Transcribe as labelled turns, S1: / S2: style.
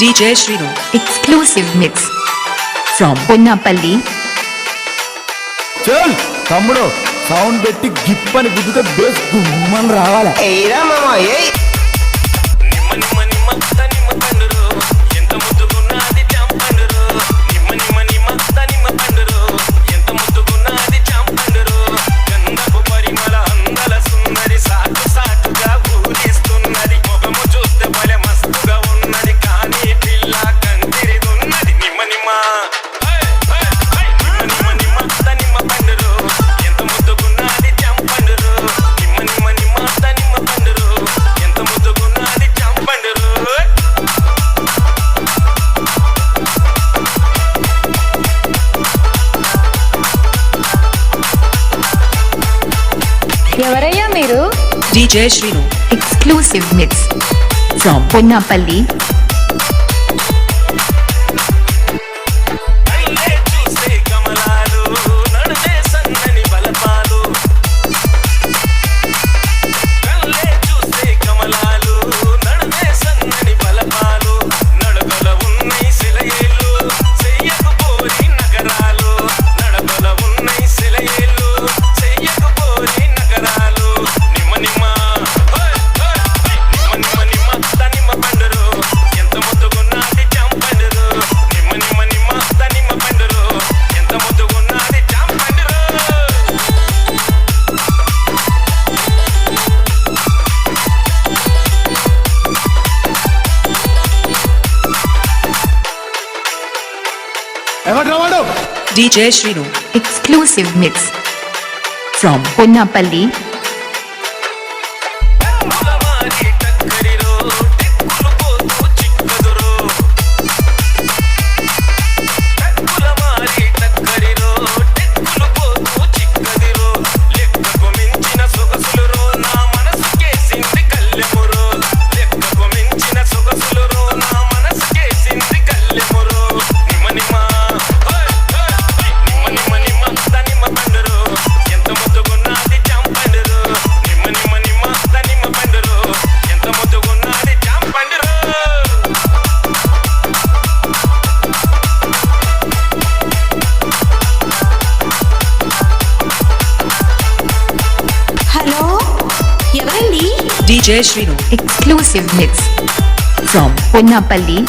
S1: DJ Shrinu.
S2: Exclusive mix from Punnapalli.
S3: చల్ తమ్ముడు sound పెట్టి గిప్ అని గుద్దితే బేస్ గుమ్మని రావాలి.
S4: ఏరా మామ ఏయ్
S5: నిమ్మ నిమ్మ నిమ్మ నిమ్మ పండురు ఎంత ముద్దుగున్నది చాంపండురు నిమ్మ నిమ్మ నిమ్మ నిమ్మ పండురు ఎంత ముద్దుగున్నది చాంపండురు గంధపు పరిమళ అందల సుందరి సాటు సాటుగా ఊరిస్తున్నది ముఖము చూస్తే భలే మస్తుగా ఉన్నది కానీ పిల్ల కందిరిదున్నది నిమ్మ నిమ్మ నిమ్మ నిమ్మ నిమ్మ పండురు ఎంత ముద్దుగున్నది చాంపండురు నిమ్మ నిమ్మ నిమ్మ నిమ్మ పండురు ఎంత ముద్దుగున్నది చాంపండురు.
S2: ఎవరయ్యా మీరు?
S1: DJ Shrinu.
S2: Exclusive mix from Punnapalli.
S5: కళ్ళే చూస్తే కమలాలు నడుమే సన్నని బలపాలు కళ్ళే చూస్తే కమలాలు నడుమే సన్నని బలపాలు నడకల ఉన్నై సిలయేళ్ళు చెయ్యకపోరి నగరాలు నడకల ఉన్నై సిలయేళ్ళు చెయ్యకపోరి నగరాలు నిమ్మ నిమ్మ నిమ్మ నిమ్మ నిమ్మ పండురు ఎంత ముద్దుగున్నది చాంపండురు నిమ్మ నిమ్మ నిమ్మ నిమ్మ పండురు ఎంత ముద్దుగున్నది చాంపండురు.
S3: ఎవరు వాడు?
S1: DJ Shrinu.
S2: Exclusive mix from Punnapalli.
S5: ములమారి టక్కరిరో టెక్కులు పోతూ చిక్కదురో టక్కులమారి టక్కరిరో టెక్కులు పోతూ చిక్కదిరో లెక్కకు మించిన సొగసులురో నా మనసుకేసింది కల్లెమురో లెక్కకు మించిన సొగసులురో నా మనసుకేసింది కల్లెమురో నిమ్మ నిమ్మ నిమ్మ నిమ్మ నిమ్మ నిమ్మ పండురు ఎంత ముద్దుగున్నది చాంపండురు నిమ్మ నిమ్మ నిమ్మ నిమ్మ పండురు ఎంత ముద్దుగున్నది చాంపండురు.
S6: హలో ఎవరండి?
S1: DJ Shrinu.
S2: Exclusive mix from Punnapalli.